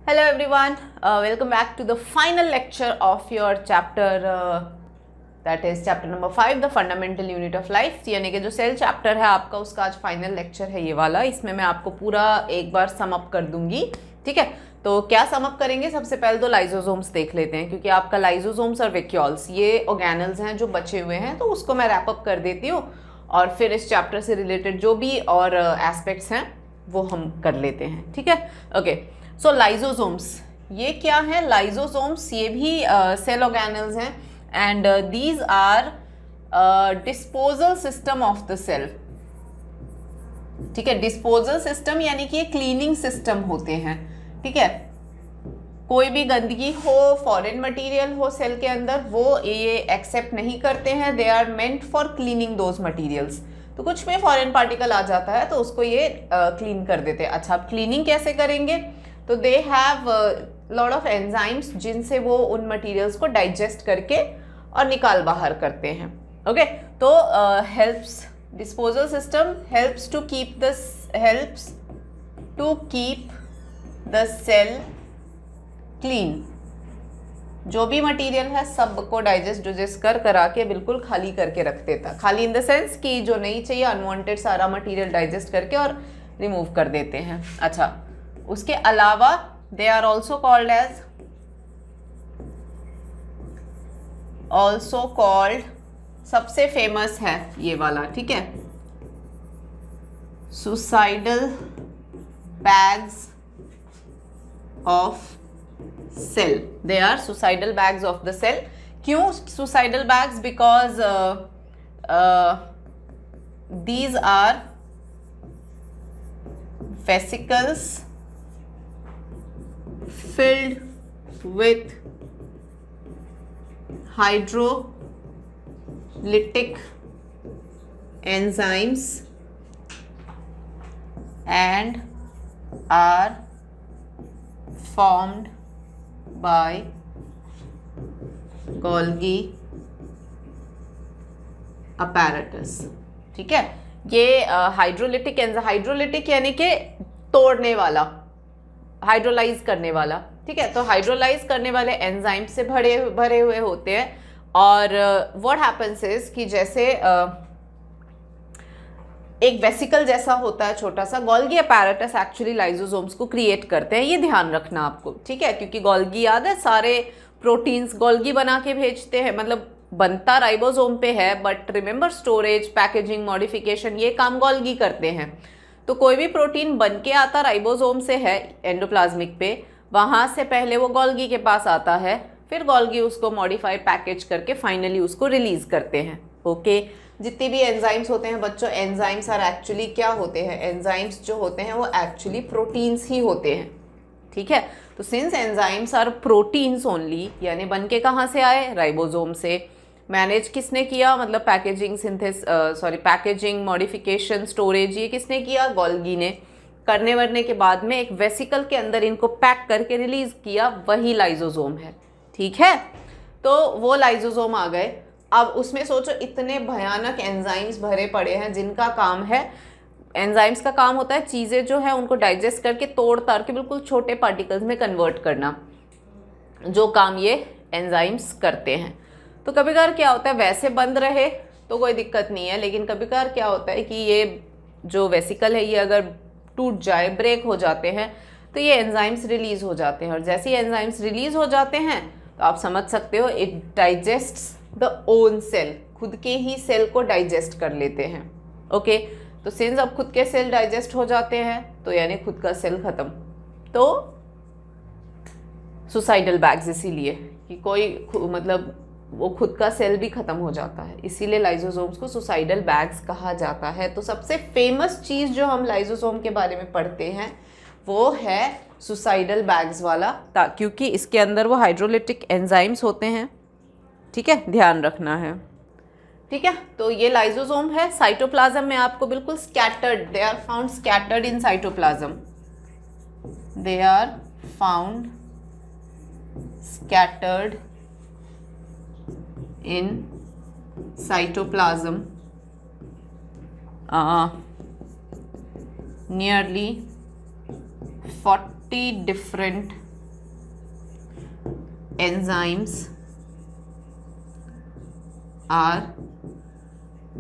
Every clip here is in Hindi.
Hello everyone, welcome back to the final lecture of your chapter that is chapter number 5 the fundamental unit of life। यानी कि जो सेल चैप्टर है आपका उसका आज फाइनल लेक्चर है ये वाला। इसमें मैं आपको पूरा एक बार सम अप कर दूंगी, ठीक है। तो क्या सम अप करेंगे, सबसे पहले तो लाइजोसोम्स देख लेते हैं, क्योंकि आपका लाइजोसोम्स और वैक्यूल्स ये ऑर्गेनल्स हैं जो बचे हुए हैं, तो उसको मैं रैप अप कर देती हूँ और फिर इस चैप्टर से रिलेटेड जो भी और एस्पेक्ट्स हैं वो हम कर लेते हैं, ठीक है। ओके, सो लाइजोसोम्स ये क्या है? लाइजोसोम्स ये भी सेल ऑर्गेनल्स हैं and these are disposal system of the cell, ठीक है। डिस्पोजल सिस्टम यानी कि ये क्लीनिंग सिस्टम होते हैं, ठीक है। कोई भी गंदगी हो, फॉरेन मटेरियल हो सेल के अंदर, वो ये एक्सेप्ट नहीं करते हैं। They are meant for cleaning those materials. तो कुछ में फॉरेन पार्टिकल आ जाता है तो उसको ये क्लीन कर देते हैं। अच्छा, अब क्लीनिंग कैसे करेंगे? तो they have lot of enzymes जिनसे वो उन मटेरियल्स को डाइजेस्ट करके और निकाल बाहर करते हैं। ओके, तो helps disposal system helps to keep the cell clean. जो भी मटेरियल है सबको डाइजेस्ट करा के बिल्कुल खाली करके रख देता। खाली इन द सेंस कि जो नहीं चाहिए अनवांटेड सारा मटेरियल डाइजेस्ट करके और रिमूव कर देते हैं। अच्छा, उसके अलावा दे आर ऑल्सो कॉल्ड सबसे फेमस है ये वाला, ठीक है, suicidal bags of cell. They are suicidal bags of the cell. क्यों suicidal bags? Because these are vesicles filled with hydrolytic enzymes and are formed by Golgi apparatus, ठीक है। ये हाइड्रोलिटिक यानी कि तोड़ने वाला, हाइड्रोलाइज करने वाला, ठीक है। तो हाइड्रोलाइज करने वाले एंजाइम से भरे हुए होते हैं। और व्हाट हैपेंस इज कि जैसे एक वेसिकल जैसा होता है छोटा सा, गोल्गी अपैरेटस एक्चुअली लाइजोसोम्स को क्रिएट करते हैं। ये ध्यान रखना आपको, ठीक है, क्योंकि गोल्गी याद है सारे प्रोटीन्स गोल्गी बना के भेजते हैं, मतलब बनता राइबोसोम पे है, but remember storage, packaging, modification ये काम गोल्गी करते हैं। तो कोई भी प्रोटीन बन के आता राइबोसोम से है एंडोप्लाज्मिक पे, वहाँ से पहले वो गोल्गी के पास आता है, फिर गोल्गी उसको मॉडिफाई पैकेज करके फाइनली उसको रिलीज करते हैं। ओके, जितने भी एंजाइम्स होते हैं बच्चों, एंजाइम्स आर एक्चुअली क्या होते हैं? एंजाइम्स जो होते हैं वो एक्चुअली प्रोटीन्स ही होते हैं, ठीक है। तो since enzymes are proteins only, यानी बन के कहाँ से आए? राइबोसोम से। मैनेज किसने किया? मतलब पैकेजिंग, मॉडिफिकेशन, स्टोरेज ये किसने किया? गोल्गी ने। करने वरने के बाद में एक वेसिकल के अंदर इनको पैक करके रिलीज किया, वही लाइजोसोम है, ठीक है। तो वो लाइजोसोम आ गए। अब उसमें सोचो इतने भयानक एंजाइम्स भरे पड़े हैं जिनका काम है, एंजाइम्स का काम होता है चीज़ें जो है उनको डाइजेस्ट करके तोड़ ताड़ के बिल्कुल छोटे पार्टिकल्स में कन्वर्ट करना, जो काम ये एंजाइम्स करते हैं। तो कभी कभार क्या होता है, वैसे बंद रहे तो कोई दिक्कत नहीं है, लेकिन कभी कभार क्या होता है कि ये जो वेसिकल है ये अगर टूट जाए, ब्रेक हो जाते हैं, तो ये एंजाइम्स रिलीज हो जाते हैं। और जैसे ही एंजाइम्स रिलीज हो जाते हैं तो आप समझ सकते हो इट डाइजेस्ट्स द ओन सेल, खुद के ही सेल को डाइजेस्ट कर लेते हैं। ओके, तो सिंस अब खुद के सेल डाइजेस्ट हो जाते हैं तो यानी खुद का सेल खत्म। तो सुसाइडल बैग्स इसीलिए कि कोई मतलब वो खुद का सेल भी खत्म हो जाता है, इसीलिए लाइजोसोम्स को सुसाइडल बैग्स कहा जाता है। तो सबसे फेमस चीज़ जो हम लाइजोसोम के बारे में पढ़ते हैं वो है सुसाइडल बैग्स वाला, क्योंकि इसके अंदर वो हाइड्रोलिटिक एंजाइम्स होते हैं, ठीक है, ध्यान रखना है, ठीक है। तो ये लाइजोसोम है। साइटोप्लाज्म में आपको बिल्कुल scattered, they are found scattered in cytoplasm, they are found scattered in cytoplasm nearly 40 different enzymes are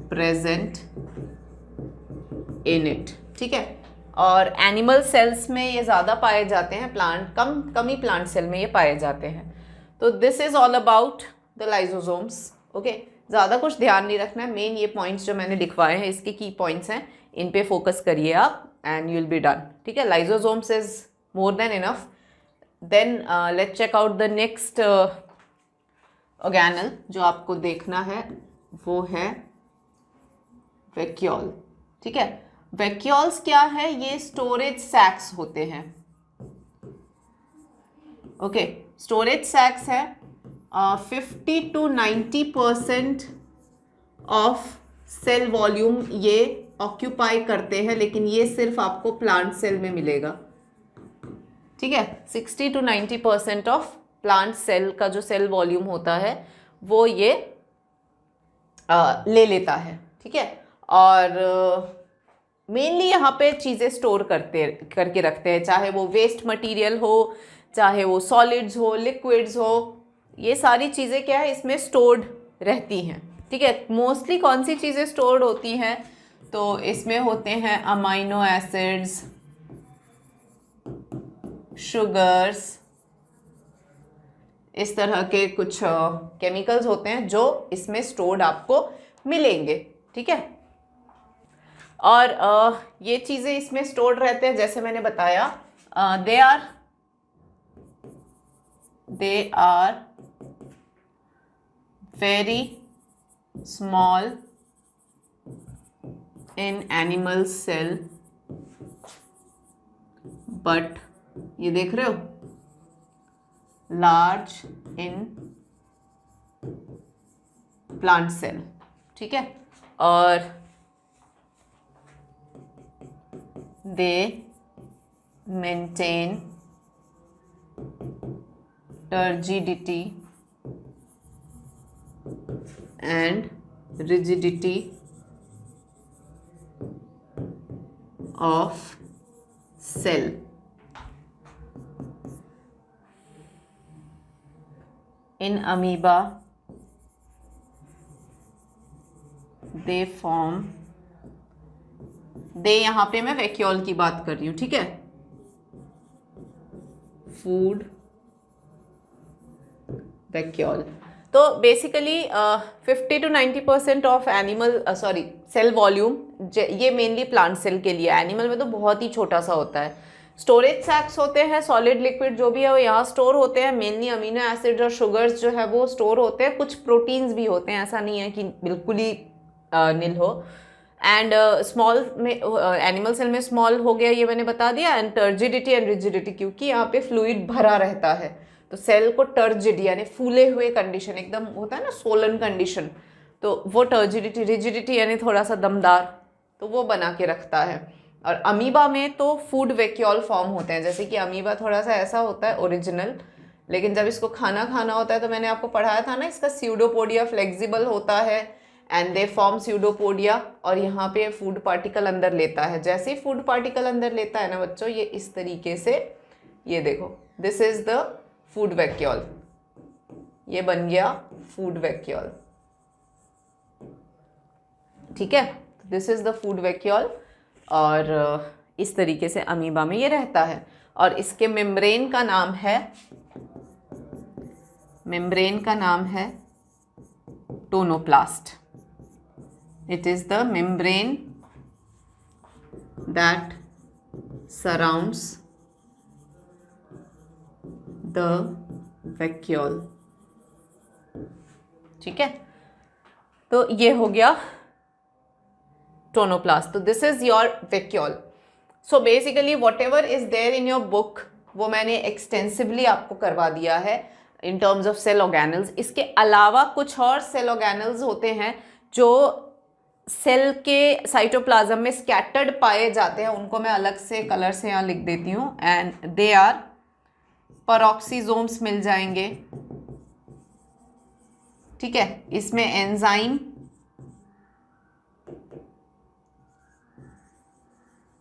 present in it, ठीक है। और एनिमल सेल्स में ये ज़्यादा पाए जाते हैं, प्लांट कम ही प्लांट सेल में ये पाए जाते हैं। तो this is all about the lysosomes, okay. ज़्यादा कुछ ध्यान नहीं रखना है, मेन ये पॉइंट्स जो मैंने लिखवाए हैं इसके की पॉइंट्स हैं, इन पे फोकस करिए आप and you will be done, ठीक है। Lysosomes is more than enough. Then let's check out the next organelle जो आपको देखना है, वो है वैक्यूल, ठीक है। वैक्यूल्स क्या है, ये स्टोरेज सैक्स होते हैं, ओके। स्टोरेज सैक्स है, 50 to 90% ऑफ सेल वॉल्यूम ये ऑक्यूपाई करते हैं, लेकिन ये सिर्फ आपको प्लांट सेल में मिलेगा, ठीक है। 60 to 90% ऑफ प्लांट सेल का जो सेल वॉल्यूम होता है वो ये ले लेता है, ठीक है। और मेनली यहाँ पे चीज़ें स्टोर करके रखते हैं, चाहे वो वेस्ट मटेरियल हो, चाहे वो सॉलिड्स हो, लिक्विड्स हो, ये सारी चीज़ें क्या है इसमें स्टोर्ड रहती हैं, ठीक है। मोस्टली कौन सी चीज़ें स्टोर्ड होती हैं, तो इसमें होते हैं अमाइनो एसिड्स, शुगर्स, इस तरह के कुछ केमिकल्स होते हैं जो इसमें स्टोर्ड आपको मिलेंगे, ठीक है। और ये चीज़ें इसमें स्टोर्ड रहते हैं, जैसे मैंने बताया, they are very small in animal cell, but ये देख रहे हो, लार्ज इन प्लांट सेल, ठीक है। और they maintain turgidity and rigidity of cell. In amoeba, they form, दे यहाँ पे मैं वैक्यूल की बात कर रही हूँ, ठीक है। फूड वैक्यूल, तो basically 50 to 90% of animal cell volume ये मेनली प्लांट सेल के लिए, एनिमल में तो बहुत ही छोटा सा होता है। स्टोरेज सैक्स होते हैं, सॉलिड लिक्विड जो भी है वो यहाँ स्टोर होते हैं, मेनली अमीनो एसिड और शुगर्स जो है वो स्टोर होते हैं, कुछ प्रोटीन्स भी होते हैं, ऐसा नहीं है कि बिल्कुल ही नील हो। एंड स्मॉल में एनिमल सेल में स्मॉल हो गया, ये मैंने बता दिया। एंड टर्जिडिटी एंड रिजिडिटी, क्योंकि यहाँ पे फ्लूइड भरा रहता है तो सेल को टर्जिड यानी फूले हुए कंडीशन, एकदम होता है ना सोलन कंडीशन, तो वो टर्जिडिटी, रिजिडिटी यानी थोड़ा सा दमदार, तो वो बना के रखता है। और अमीबा में तो फूड वैक्यूल फॉर्म होते हैं, जैसे कि अमीबा थोड़ा सा ऐसा होता है ओरिजिनल, लेकिन जब इसको खाना होता है तो मैंने आपको पढ़ाया था ना, इसका स्यूडोपोडिया फ्लेक्सिबल होता है एंड दे फॉर्म स्यूडोपोडिया, और यहाँ पे फूड पार्टिकल अंदर लेता है। जैसे ही फूड पार्टिकल अंदर लेता है ना बच्चों, ये इस तरीके से, ये देखो, this is the food vacuole, ये बन गया फूड वैक्यूल, ठीक है। This is the food vacuole, और इस तरीके से अमीबा में ये रहता है। और इसके मेम्ब्रेन का नाम है tonoplast. It is the membrane that surrounds the vacuole, ठीक है। तो ये हो गया टोनोप्लास्ट, तो this is your vacuole. So basically whatever is there in your book वो मैंने एक्सटेंसिवली आपको करवा दिया है in terms of cell organelles. इसके अलावा कुछ और सेल ऑर्गेनल्स होते हैं जो सेल के साइटोप्लाज्म में स्कैटर्ड पाए जाते हैं, उनको मैं अलग से कलर से यहाँ लिख देती हूँ। एंड दे आर पेरोक्सीसोम्स मिल जाएंगे, ठीक है। इसमें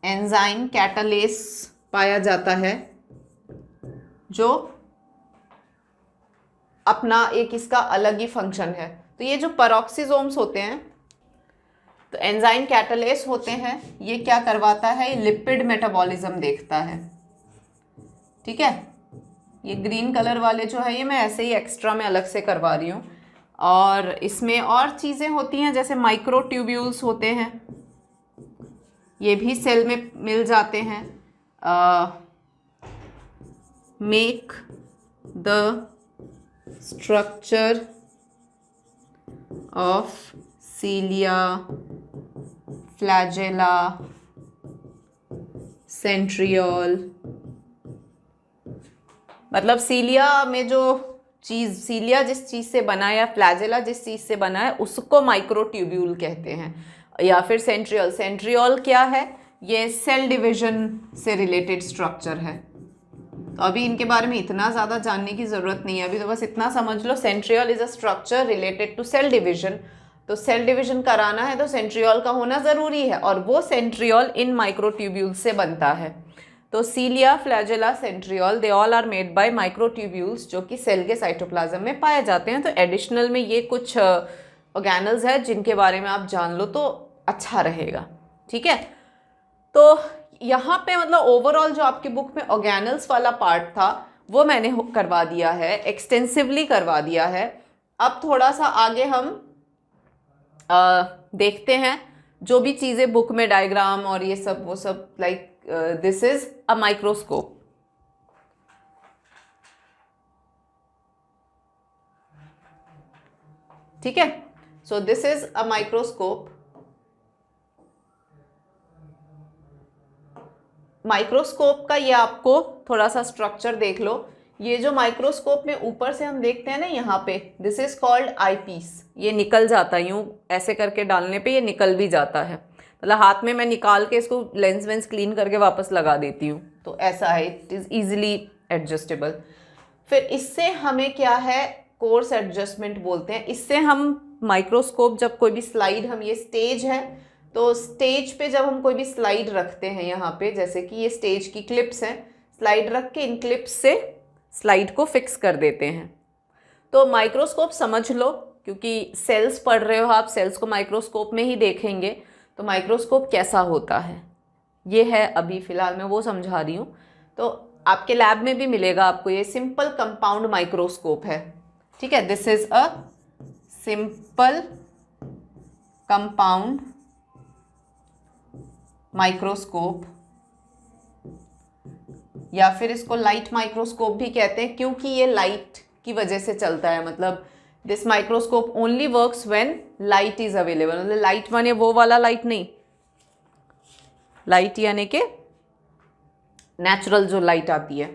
एंजाइम कैटालेस पाया जाता है जो अपना एक इसका अलग ही फंक्शन है। तो ये जो पेरोक्सिसोम्स होते हैं, तो एंजाइम कैटालेस होते हैं, ये क्या करवाता है, लिपिड मेटाबॉलिज्म देखता है। ठीक है, ये ग्रीन कलर वाले जो है ये मैं ऐसे ही एक्स्ट्रा में अलग से करवा रही हूँ। और इसमें और चीज़ें होती हैं, जैसे माइक्रोट्यूब्यूल्स होते हैं, ये भी सेल में मिल जाते हैं। Make the structure of सीलिया, flagella, centriole. मतलब सीलिया में जो चीज़, सीलिया जिस चीज़ से बना है या फ्लैजेला जिस चीज़ से बना है उसको माइक्रोट्यूब्यूल कहते हैं। या फिर सेंट्रियोल, सेंट्रियोल क्या है, ये सेल डिवीजन से रिलेटेड स्ट्रक्चर है। तो अभी इनके बारे में इतना ज़्यादा जानने की ज़रूरत नहीं है, अभी तो बस इतना समझ लो, centriole is a structure related to cell division. तो सेल डिवीजन कराना है तो सेंट्रियोल का होना ज़रूरी है, और वो सेंट्रियोल इन माइक्रोट्यूब्यूल से बनता है। तो cilia, flagella, centriole, they all are made by microtubules, जो कि सेल के साइटोप्लाज्म में पाए जाते हैं। तो एडिशनल में ये कुछ ऑर्गेनल्स है जिनके बारे में आप जान लो तो अच्छा रहेगा। ठीक है, तो यहाँ पे मतलब ओवरऑल जो आपकी बुक में ऑर्गेनल्स वाला पार्ट था वो मैंने करवा दिया है, एक्सटेंसिवली करवा दिया है। अब थोड़ा सा आगे हम देखते हैं जो भी चीज़ें बुक में डायग्राम और ये सब, वो सब, like this is a microscope. ठीक है, so this is a microscope. Microscope का ये आपको थोड़ा सा स्ट्रक्चर देख लो। ये जो माइक्रोस्कोप में ऊपर से हम देखते हैं ना यहाँ पे, this is called eyepiece. ये निकल जाता है, यूं ऐसे करके डालने पे ये निकल भी जाता है। मतलब हाथ में मैं निकाल के इसको लेंस वेंस क्लीन करके वापस लगा देती हूँ, तो ऐसा है, इट इज़ ईजिली एडजस्टेबल। फिर इससे हमें क्या है, कोर्स एडजस्टमेंट बोलते हैं। इससे हम माइक्रोस्कोप, जब कोई भी स्लाइड, हम ये स्टेज है, तो स्टेज पे जब हम कोई भी स्लाइड रखते हैं यहाँ पे, जैसे कि ये स्टेज की क्लिप्स हैं, स्लाइड रख के इन क्लिप्स से स्लाइड को फिक्स कर देते हैं। तो माइक्रोस्कोप समझ लो, क्योंकि सेल्स पढ़ रहे हो आप, सेल्स को माइक्रोस्कोप में ही देखेंगे, तो माइक्रोस्कोप कैसा होता है ये है अभी फ़िलहाल मैं वो समझा रही हूँ। तो आपके लैब में भी मिलेगा आपको, ये सिंपल कंपाउंड माइक्रोस्कोप है। ठीक है, this is a simple compound microscope, या फिर इसको लाइट माइक्रोस्कोप भी कहते हैं, क्योंकि ये लाइट की वजह से चलता है। मतलब this microscope only works when light is available. मतलब लाइट माने वो वाला लाइट नहीं, लाइट यानी कि नेचुरल जो लाइट आती है,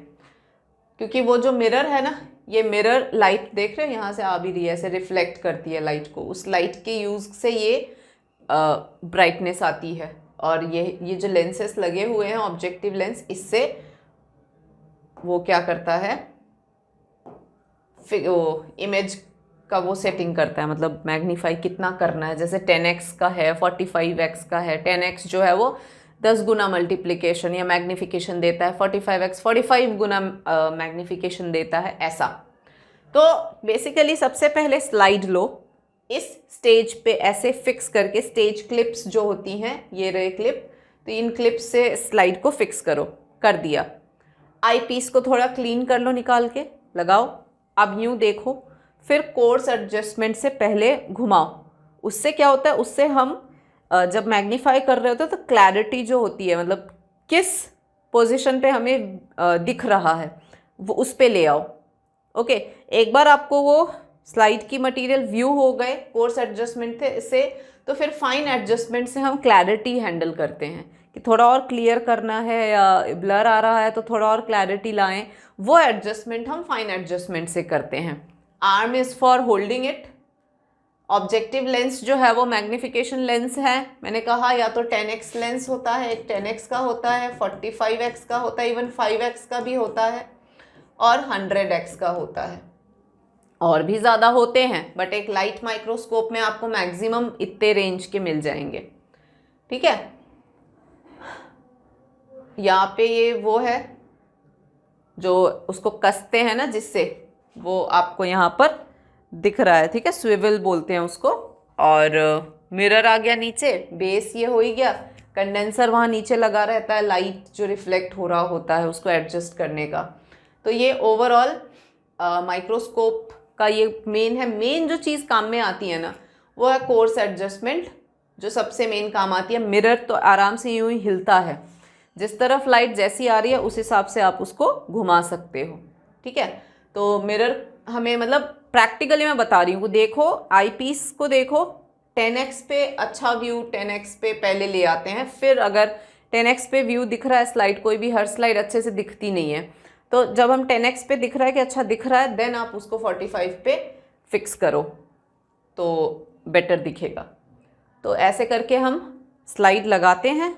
क्योंकि वो जो मिरर है ना, ये मिरर लाइट देख रहे हो यहाँ से आ भी रही है, ऐसे रिफ्लेक्ट करती है लाइट को, उस लाइट के यूज़ से ये ब्राइटनेस आती है। और ये जो लेंसेस लगे हुए हैं, ऑब्जेक्टिव लेंस, इससे वो क्या करता है, वो इमेज का वो सेटिंग करता है, मतलब मैग्नीफाई कितना करना है। जैसे 10x का है, 45x का है। 10x जो है वो 10 गुना मल्टीप्लिकेशन या मैग्निफिकेशन देता है, 45x 45 गुना मैग्निफिकेशन देता है, ऐसा। तो बेसिकली सबसे पहले स्लाइड लो, इस स्टेज पे ऐसे फिक्स करके, स्टेज क्लिप्स जो होती हैं, ये रहे क्लिप, तो इन क्लिप्स से स्लाइड को फिक्स करो, कर दिया। आई पीस को थोड़ा क्लीन कर लो, निकाल के लगाओ। अब यूँ देखो, फिर कोर्स एडजस्टमेंट से पहले घुमाओ। उससे क्या होता है, उससे हम जब मैग्नीफाई कर रहे होते हैं तो क्लैरिटी जो होती है, मतलब किस पोजीशन पे हमें दिख रहा है, वो उस पे ले आओ। ओके, एक बार आपको वो स्लाइड की मटेरियल व्यू हो गए कोर्स एडजस्टमेंट से, तो फिर फाइन एडजस्टमेंट से हम क्लैरिटी हैंडल करते हैं कि थोड़ा और क्लियर करना है या ब्लर आ रहा है तो थोड़ा और क्लैरिटी लाएं। वो एडजस्टमेंट हम फाइन एडजस्टमेंट से करते हैं। Arm is for holding it. Objective lens जो है वो मैग्निफिकेशन लेंस है, मैंने कहा, या तो 10x लेंस होता है, एक 10x का होता है, 45x का होता है, इवन 5x का भी होता है, और 100x का होता है। और भी ज़्यादा होते हैं, बट एक लाइट माइक्रोस्कोप में आपको मैक्सिमम इतने रेंज के मिल जाएंगे। ठीक है, यहाँ पे ये वो है जो उसको कसते हैं ना, जिससे वो आपको यहाँ पर दिख रहा है, ठीक है, स्विवल बोलते हैं उसको। और मिरर आ गया नीचे, बेस ये हो ही गया, कंडेंसर वहाँ नीचे लगा रहता है लाइट जो रिफ्लेक्ट हो रहा होता है उसको एडजस्ट करने का। तो ये ओवरऑल माइक्रोस्कोप का ये मेन है। मेन जो चीज़ काम में आती है ना वो है कोर्स एडजस्टमेंट, जो सबसे मेन काम आती है। मिरर तो आराम से यूं ही हिलता है, जिस तरफ लाइट जैसी आ रही है उस हिसाब से आप उसको घुमा सकते हो, ठीक है। तो मिरर हमें मतलब प्रैक्टिकली मैं बता रही हूँ, देखो आई पीस को देखो, 10x पे अच्छा व्यू 10x पे पहले ले आते हैं, फिर अगर 10x पे व्यू दिख रहा है स्लाइड, कोई भी हर स्लाइड अच्छे से दिखती नहीं है, तो जब हम 10x पे दिख रहा है कि अच्छा दिख रहा है, देन आप उसको 45 पे फिक्स करो तो बेटर दिखेगा। तो ऐसे करके हम स्लाइड लगाते हैं,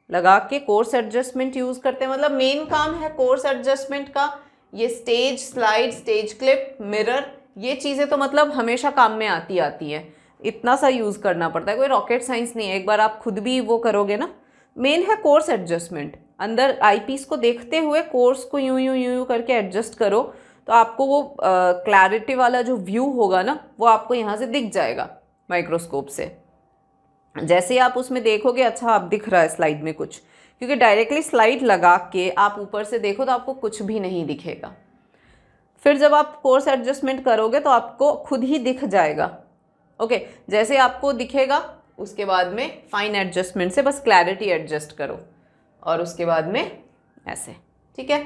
लगा के कोर्स एडजस्टमेंट यूज़ करते हैं। मतलब मेन काम है कोर्स एडजस्टमेंट का ये stage slide, stage clip, mirror, ये चीज़ें तो मतलब हमेशा काम में आती है, इतना सा यूज़ करना पड़ता है, कोई रॉकेट साइंस नहीं है। एक बार आप खुद भी वो करोगे ना, मेन है कोर्स एडजस्टमेंट। अंदर आईपीस को देखते हुए कोर्स को यूं यूं यूं यूं करके एडजस्ट करो, तो आपको वो क्लैरिटी वाला जो व्यू होगा ना वो आपको यहाँ से दिख जाएगा माइक्रोस्कोप से। जैसे आप उसमें देखोगे अच्छा आप दिख रहा है स्लाइड में कुछ, क्योंकि डायरेक्टली स्लाइड लगा के आप ऊपर से देखो तो आपको कुछ भी नहीं दिखेगा। फिर जब आप कोर्स एडजस्टमेंट करोगे तो आपको खुद ही दिख जाएगा, ओके। जैसे आपको दिखेगा उसके बाद में फाइन एडजस्टमेंट से बस क्लैरिटी एडजस्ट करो और उसके बाद में ऐसे, ठीक है।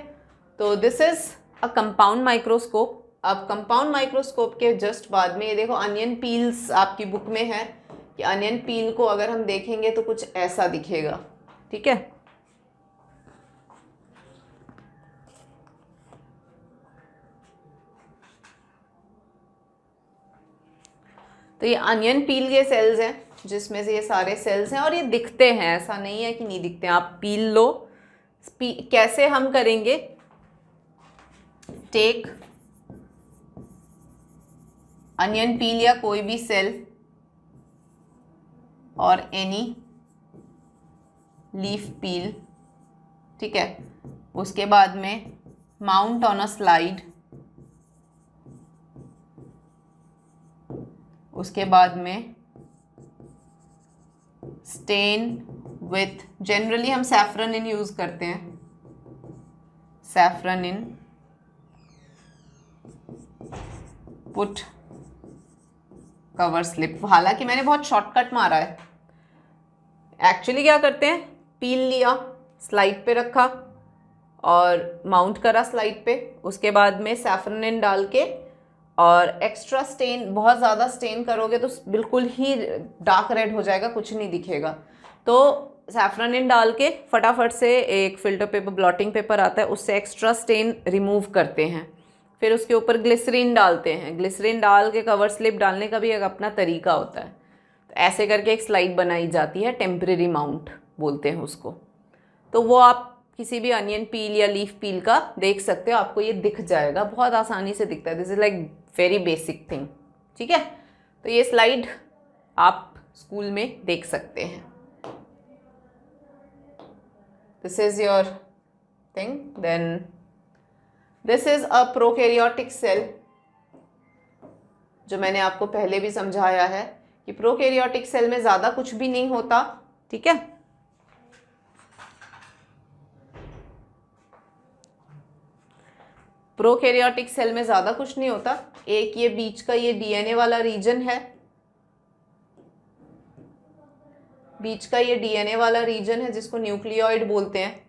तो this is a compound microscope. अब कंपाउंड माइक्रोस्कोप के जस्ट बाद में ये देखो अनियन पील्स आपकी बुक में है कि अनियन पील को अगर हम देखेंगे तो कुछ ऐसा दिखेगा, ठीक है। तो ये अनियन पील के सेल्स हैं जिसमें से ये सारे सेल्स हैं और ये दिखते हैं, ऐसा नहीं है कि नहीं दिखते हैं। आप पील लो, कैसे हम करेंगे, टेक अनियन पील या कोई भी सेल और एनी लीफ पील, ठीक है। उसके बाद में माउंट ऑन अ स्लाइड, उसके बाद में स्टेन विथ, जनरली हम सैफरन यूज करते हैं, सैफरन पुट कवर स्लिप। हालांकि मैंने बहुत शॉर्टकट मारा है, एक्चुअली क्या करते हैं, पील लिया, स्लाइड पे रखा और माउंट करा स्लाइड पे, उसके बाद में सैफरन डाल के, और एक्स्ट्रा स्टेन, बहुत ज़्यादा स्टेन करोगे तो बिल्कुल ही डार्क रेड हो जाएगा, कुछ नहीं दिखेगा। तो सैफरन डाल के फटाफट से एक फिल्टर पेपर, ब्लॉटिंग पेपर आता है, उससे एक्स्ट्रा स्टेन रिमूव करते हैं। फिर उसके ऊपर ग्लिसरीन डालते हैं, ग्लिसरीन डाल के कवर स्लिप डालने का भी एक अपना तरीका होता है। तो ऐसे करके एक स्लाइड बनाई जाती है, टेम्परेरी माउंट बोलते हैं उसको। तो वो आप किसी भी अनियन पील या लीफ पील का देख सकते हो, आपको ये दिख जाएगा, बहुत आसानी से दिखता है। This is like very basic thing, ठीक है। तो ये स्लाइड आप स्कूल में देख सकते हैं। This is your thing. Then this is a prokaryotic cell, जो मैंने आपको पहले भी समझाया है कि प्रोकैरियोटिक सेल में ज़्यादा कुछ भी नहीं होता, ठीक है। प्रोकैरियोटिक सेल में ज़्यादा कुछ नहीं होता। एक ये बीच का ये डीएनए वाला रीजन है, बीच का ये डीएनए वाला रीजन है जिसको न्यूक्लियोइड बोलते हैं,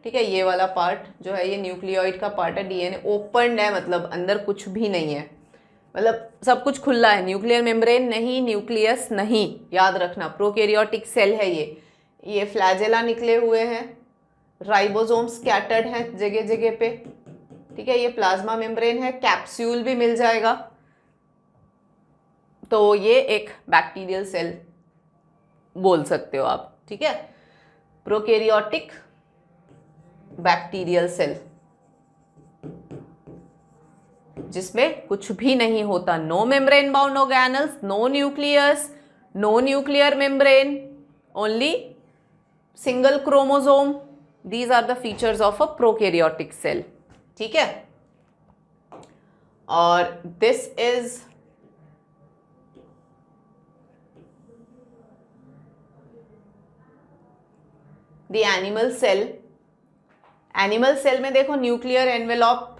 ठीक है। ये वाला पार्ट जो है ये न्यूक्लियोइड का पार्ट है। डीएनए ओपन है, मतलब अंदर कुछ भी नहीं है, मतलब सब कुछ खुला है। न्यूक्लियर मेम्ब्रेन नहीं, न्यूक्लियस नहीं, याद रखना। प्रोकैरियोटिक सेल है ये फ्लैजेला निकले हुए हैं, राइबोसोम स्कैटर्ड हैं जगह जगह पे, ठीक है। ये प्लाज्मा मेम्ब्रेन है, कैप्सूल भी मिल जाएगा। तो ये एक बैक्टीरियल सेल बोल सकते हो आप, ठीक है। प्रोकैरियोटिक बैक्टीरियल सेल जिसमें कुछ भी नहीं होता, no membrane bound organelles, no nucleus, no nuclear membrane, only single chromosome. These are the features of a prokaryotic cell, ठीक है। और this is the animal cell. Animal cell में देखो न्यूक्लियर एनवेलप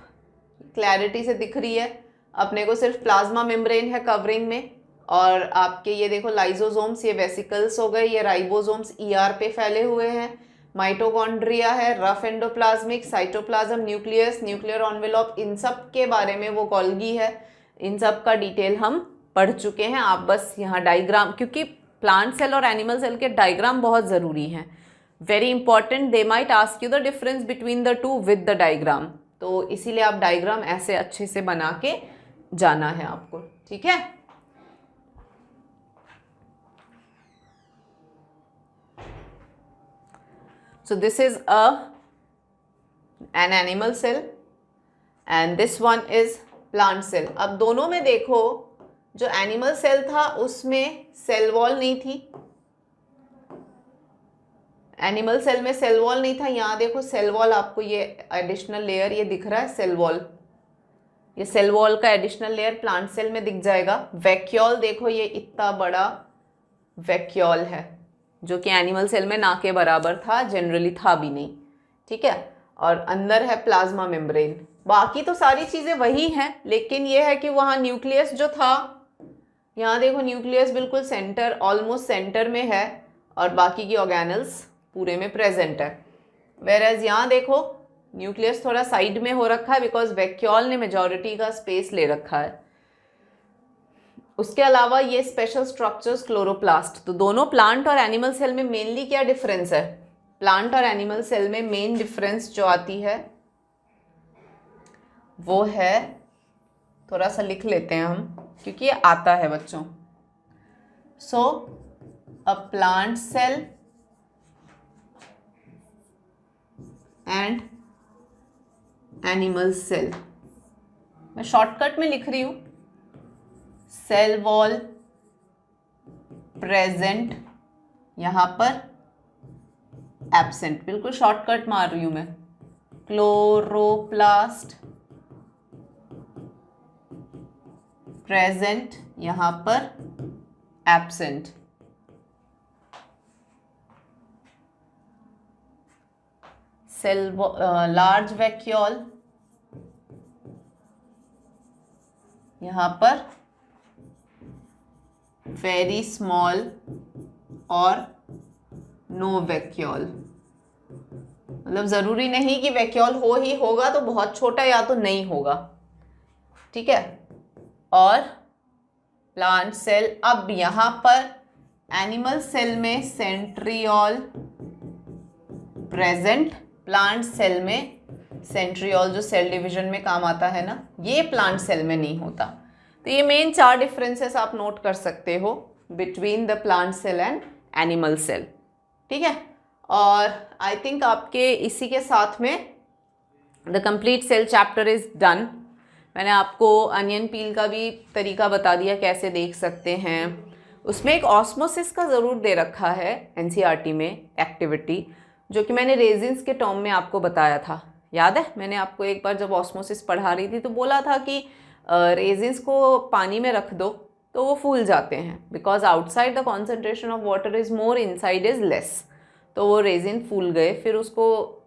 क्लैरिटी से दिख रही है अपने को, सिर्फ प्लाज्मा मेम्ब्रेन है कवरिंग में। और आपके ये देखो लाइजोसोम्स, ये वेसिकल्स हो गए, ये राइबोसोम्स ईआर पे फैले हुए हैं, माइटोकॉन्ड्रिया है, rough endoplasmic, cytoplasm, nucleus, nuclear envelope, इन सब के बारे में वो गोल्गी है, इन सब का डिटेल हम पढ़ चुके हैं। आप बस यहाँ डायग्राम, क्योंकि प्लांट सेल और एनिमल सेल के डायग्राम बहुत ज़रूरी हैं, very important, they might ask you the difference between the two with the diagram, तो इसीलिए आप डायग्राम ऐसे अच्छे से बना के जाना है आपको, ठीक है। So this is an animal cell and this one is plant cell। अब दोनों में देखो, जो एनिमल सेल था उसमें सेल वॉल नहीं थी, एनिमल सेल में सेल वॉल नहीं था। यहाँ देखो सेल वॉल, आपको ये एडिशनल लेयर ये दिख रहा है सेल वॉल, ये सेल वॉल का एडिशनल लेयर प्लांट सेल में दिख जाएगा। वैक्यूल देखो, ये इतना बड़ा वैक्यूल है जो कि एनिमल सेल में ना के बराबर था, जनरली था भी नहीं, ठीक है। और अंदर है प्लाज्मा मेम्ब्रेन। बाकी तो सारी चीज़ें वही हैं, लेकिन ये है कि वहाँ न्यूक्लियस जो था, यहाँ देखो न्यूक्लियस बिल्कुल सेंटर, ऑलमोस्ट सेंटर में है, और बाकी की ऑर्गेनल्स पूरे में प्रेजेंट है। वेरएज यहाँ देखो न्यूक्लियस थोड़ा साइड में हो रखा है, बिकॉज वैक्यूल ने मेजॉरिटी का स्पेस ले रखा है। उसके अलावा ये स्पेशल स्ट्रक्चर्स क्लोरोप्लास्ट। तो दोनों प्लांट और एनिमल सेल में मेनली क्या डिफरेंस है? प्लांट और एनिमल सेल में मेन डिफरेंस जो आती है वो है, थोड़ा सा लिख लेते हैं हम क्योंकि ये आता है बच्चों। So a plant cell and animal cell, मैं शॉर्टकट में लिख रही हूं, सेल वॉल प्रेजेंट, यहां पर एब्सेंट, बिल्कुल शॉर्टकट मार रही हूं मैं। क्लोरोप्लास्ट प्रेजेंट, यहां पर एब्सेंट। सेल लार्ज वैक्यूल यहां पर वेरी स्मॉल और नो वैक्यूल। मतलब जरूरी नहीं कि वैक्यूल हो ही होगा, तो बहुत छोटा या तो नहीं होगा, ठीक है। और प्लांट सेल, अब यहां पर एनिमल सेल में सेंट्रियोल प्रेजेंट, प्लांट सेल में सेंट्रियोल जो सेल डिवीजन में काम आता है ना, ये प्लांट सेल में नहीं होता। तो ये मेन 4 डिफरेंसेस आप नोट कर सकते हो between the plant cell and animal cell, ठीक है। और आई थिंक आपके इसी के साथ में the complete cell chapter is done. मैंने आपको अनियन पील का भी तरीका बता दिया कैसे देख सकते हैं। उसमें एक ऑस्मोसिस का ज़रूर दे रखा है एनसीईआरटी में एक्टिविटी, जो कि मैंने रेजिन्स के टर्म में आपको बताया था, याद है? मैंने आपको एक बार जब ऑस्मोसिस पढ़ा रही थी तो बोला था कि रेजिन्स को पानी में रख दो तो वो फूल जाते हैं, because outside the concentration of water is more, inside is less. तो वो रेजिन फूल गए, फिर उसको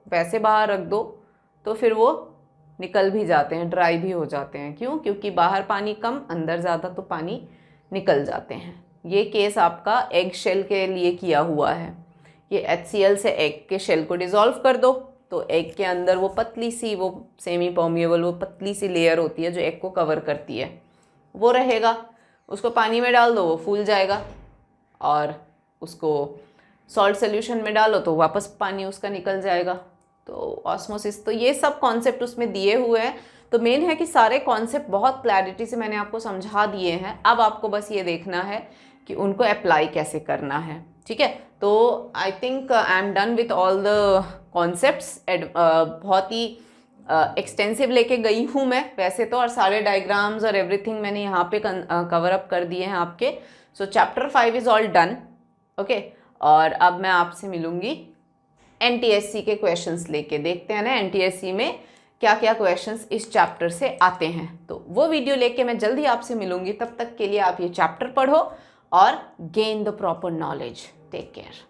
वैसे बाहर रख दो तो फिर वो निकल भी जाते हैं, ड्राई भी हो जाते हैं। क्यों? क्योंकि बाहर पानी कम, अंदर ज़्यादा, तो पानी निकल जाते हैं। ये केस आपका एग शेल के लिए किया हुआ है। ये HCl से एग के शेल को डिज़ोल्व कर दो तो एग के अंदर वो पतली सी, वो सेमी परमिएबल, वो पतली सी लेयर होती है जो एग को कवर करती है, वो रहेगा। उसको पानी में डाल दो, वो फूल जाएगा, और उसको सॉल्ट सोल्यूशन में डालो तो वापस पानी उसका निकल जाएगा। तो ऑस्मोसिस, तो ये सब कॉन्सेप्ट उसमें दिए हुए हैं। तो मेन है कि सारे कॉन्सेप्ट बहुत क्लैरिटी से मैंने आपको समझा दिए हैं। अब आपको बस ये देखना है कि उनको अप्लाई कैसे करना है, ठीक है। तो I think I am done with all the concepts. बहुत ही एक्सटेंसिव लेके गई हूँ मैं वैसे तो, और सारे डायग्राम्स और एवरीथिंग मैंने यहाँ पे कवर अप कर दिए हैं आपके। सो chapter 5 is all done, okay. और अब मैं आपसे मिलूँगी NTSC के क्वेश्चंस लेके। देखते हैं ना NTSC में क्या क्या क्वेश्चंस इस चैप्टर से आते हैं। तो वो वीडियो लेके मैं जल्दी आपसे मिलूंगी, तब तक के लिए आप ये चैप्टर पढ़ो और gain the proper knowledge. Take care.